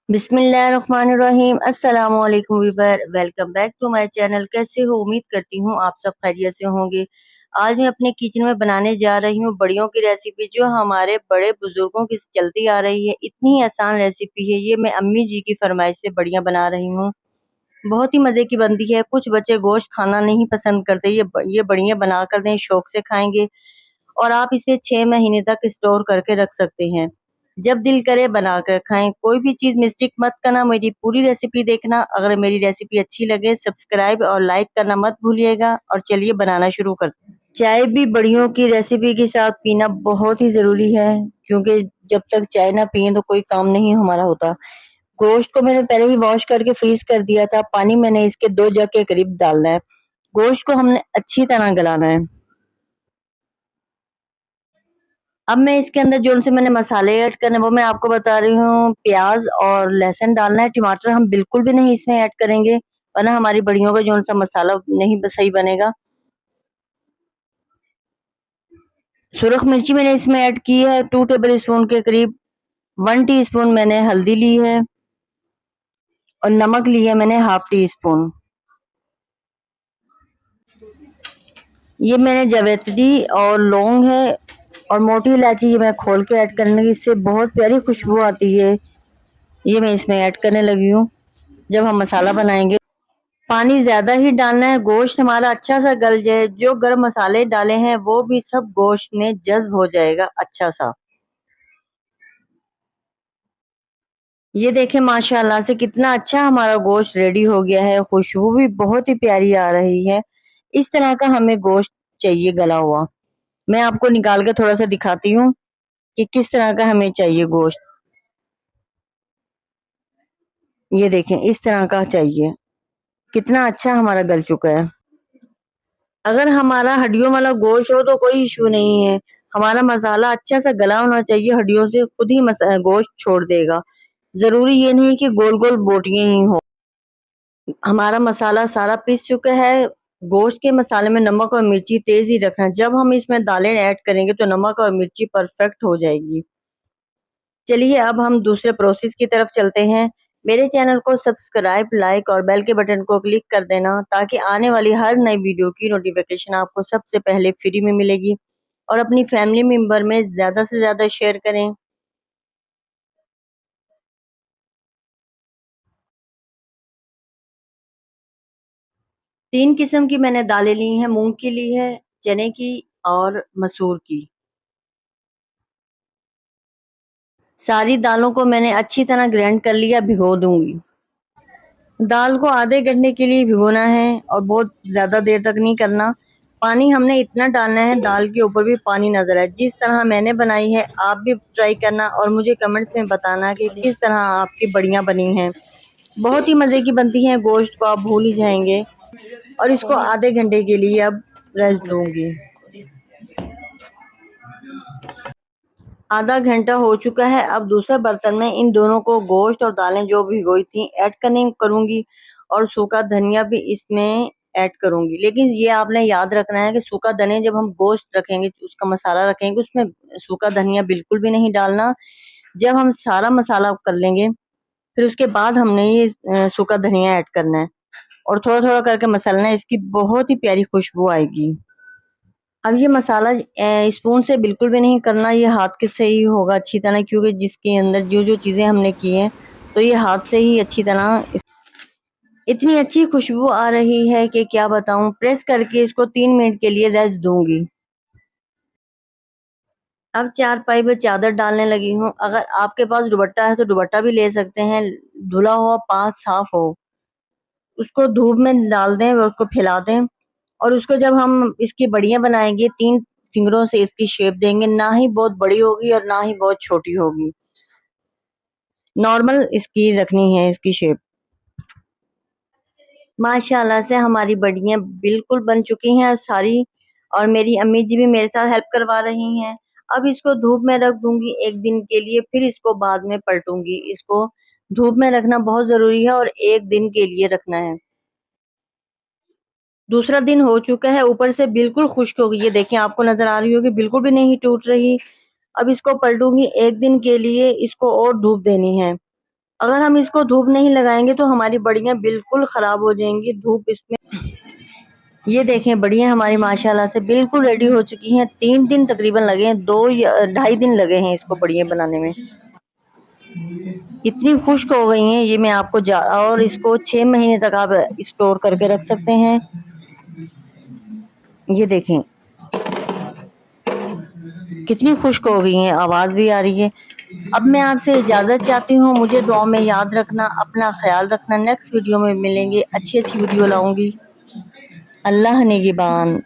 बिस्मिल्लाहिर्रहमानिर्रहीम अस्सलाम वालेकुम viewer welcome back to my channel. कैसे हो? उम्मीद करती हूँ आप सब खैरियत से होंगे। आज मैं अपने किचन में बनाने जा रही हूँ बड़ियों की रेसिपी, जो हमारे बड़े बुजुर्गों की चलती आ रही है। इतनी आसान रेसिपी है ये, मैं अम्मी जी की फरमाइश से बढ़िया बना रही हूँ। बहुत ही मजे की बनती है। कुछ बच्चे गोश्त खाना नहीं पसंद करते, ये बढ़िया बना कर दें, शौक से खाएंगे। और आप इसे 6 महीने तक स्टोर करके रख सकते हैं। जब दिल करे बना कर खाएं। कोई भी चीज मिस्टेक मत करना, मेरी पूरी रेसिपी देखना। अगर मेरी रेसिपी अच्छी लगे सब्सक्राइब और लाइक करना मत भूलिएगा। और चलिए बनाना शुरू करते हैं। चाय भी बड़ियों की रेसिपी के साथ पीना बहुत ही जरूरी है, क्योंकि जब तक चाय ना पिए तो कोई काम नहीं हमारा होता। गोश्त को मैंने पहले ही वॉश करके फ्रीज कर दिया था। पानी मैंने इसके 2 जग के करीब डालना है। गोश्त को हमने अच्छी तरह गलाना है। अब मैं इसके अंदर जो से मैंने मसाले ऐड करने वो मैं आपको बता रही हूँ। प्याज और लहसुन डालना है। टमाटर हम बिल्कुल भी नहीं इसमें ऐड करेंगे, वरना हमारी बड़ियों का जो सा मसाला नहीं सही बनेगा। सुरख मिर्ची मैंने इसमें ऐड की है 2 टेबल स्पून के करीब। 1 टीस्पून मैंने हल्दी ली है और नमक लिया मैंने ½ टीस्पून। ये मैंने जावित्री और लौंग है और मोटी इलायची, ये मैं खोल के ऐड करने की, इससे बहुत प्यारी खुशबू आती है। ये मैं इसमें ऐड करने लगी हूँ। जब हम मसाला बनाएंगे पानी ज्यादा ही डालना है, गोश्त हमारा अच्छा सा गल जाए। जो गरम मसाले डाले हैं वो भी सब गोश्त में जज्ब हो जाएगा अच्छा सा। ये देखें माशाल्लाह से कितना अच्छा हमारा गोश्त रेडी हो गया है। खुशबू भी बहुत ही प्यारी आ रही है। इस तरह का हमें गोश्त चाहिए गला हुआ। मैं आपको निकाल के थोड़ा सा दिखाती हूँ कि किस तरह का हमें चाहिए गोश्त। ये देखें इस तरह का चाहिए। कितना अच्छा हमारा गल चुका है। अगर हमारा हड्डियों वाला गोश्त हो तो कोई इशू नहीं है। हमारा मसाला अच्छा सा गला होना चाहिए, हड्डियों से खुद ही गोश्त छोड़ देगा। जरूरी ये नहीं कि गोल गोल बोटियां ही हो। हमारा मसाला सारा पीस चुका है। गोश्त के मसाले में नमक और मिर्ची तेज ही रखना। जब हम इसमें दालें ऐड करेंगे तो नमक और मिर्ची परफेक्ट हो जाएगी। चलिए अब हम दूसरे प्रोसेस की तरफ चलते हैं। मेरे चैनल को सब्सक्राइब, लाइक और बेल के बटन को क्लिक कर देना, ताकि आने वाली हर नई वीडियो की नोटिफिकेशन आपको सबसे पहले फ्री में मिलेगी। और अपनी फैमिली मेंबर में ज्यादा से ज्यादा शेयर करें। 3 किस्म की मैंने दालें ली हैं। मूंग की ली है, चने की और मसूर की। सारी दालों को मैंने अच्छी तरह ग्राइंड कर लिया, भिगो दूंगी। दाल को आधे घंटे के लिए भिगोना है और बहुत ज्यादा देर तक नहीं करना। पानी हमने इतना डालना है दाल के ऊपर भी पानी नजर आए। जिस तरह मैंने बनाई है आप भी ट्राई करना और मुझे कमेंट्स में बताना कि किस तरह आपकी बढ़िया बनी हैं। बहुत ही मजे की बनती हैं, गोश्त को आप भूल ही जाएंगे। और इसको आधे घंटे के लिए अब रेस्ट दूंगी। आधा घंटा हो चुका है। अब दूसरे बर्तन में इन दोनों को, गोश्त और दालें जो भिगोई थी, ऐड करने करूंगी। और सूखा धनिया भी इसमें ऐड करूंगी। लेकिन ये आपने याद रखना है कि सूखा धनिया जब हम गोश्त रखेंगे, उसका मसाला रखेंगे, उसमें सूखा धनिया बिल्कुल भी नहीं डालना। जब हम सारा मसाला कर लेंगे फिर उसके बाद हमने ये सूखा धनिया ऐड करना है। और थोड़ा थोड़ा करके मसाला, इसकी बहुत ही प्यारी खुशबू आएगी। अब ये मसाला स्पून से बिल्कुल भी नहीं करना, ये हाथ के से ही होगा अच्छी तरह, क्योंकि जिसके अंदर जो जो चीजें हमने की हैं तो ये हाथ से ही अच्छी तरह। इतनी अच्छी खुशबू आ रही है कि क्या बताऊं। प्रेस करके इसको 3 मिनट के लिए रेस्ट दूंगी। अब चारपाई पे चादर डालने लगी हूँ। अगर आपके पास दुपट्टा है तो दुपट्टा भी ले सकते हैं। धुला हुआ पाक साफ हो, उसको धूप में डाल दें और उसको फैला दें। और उसको जब हम इसकी बड़ियां बनाएंगे 3 फिंगरों से इसकी शेप देंगे। ना ही बहुत बड़ी होगी और ना ही बहुत छोटी होगी, नॉर्मल इसकी रखनी है इसकी शेप। माशाल्लाह से हमारी बड़ियां बिल्कुल बन चुकी हैं सारी। और मेरी अम्मी जी भी मेरे साथ हेल्प करवा रही हैं। अब इसको धूप में रख दूंगी 1 दिन के लिए, फिर इसको बाद में पलटूंगी। इसको धूप में रखना बहुत जरूरी है और 1 दिन के लिए रखना है। दूसरा दिन हो चुका है, ऊपर से बिल्कुल खुश्क हो गई। ये देखिए आपको नजर आ रही होगी, बिल्कुल भी नहीं टूट रही। अब इसको पलटूंगी 1 दिन के लिए, इसको और धूप देनी है। अगर हम इसको धूप नहीं लगाएंगे तो हमारी बड़ियाँ बिल्कुल खराब हो जाएंगी। धूप इसमें, ये देखें बड़ियाँ हमारी माशाल्लाह से बिल्कुल रेडी हो चुकी हैं। 3 दिन तकरीबन लगे हैं, 2 या 2.5 दिन लगे हैं इसको बड़ियाँ बनाने में। इतनी खुश्क हो गई हैं ये, मैं आपको और इसको 6 महीने तक आप स्टोर करके रख सकते हैं। ये देखें कितनी खुश्क हो गई हैं, आवाज़ भी आ रही है। अब मैं आपसे इजाज़त चाहती हूँ, मुझे दुआ में याद रखना, अपना ख्याल रखना। नेक्स्ट वीडियो में मिलेंगे, अच्छी अच्छी वीडियो लाऊंगी। अल्लाह निगहबान।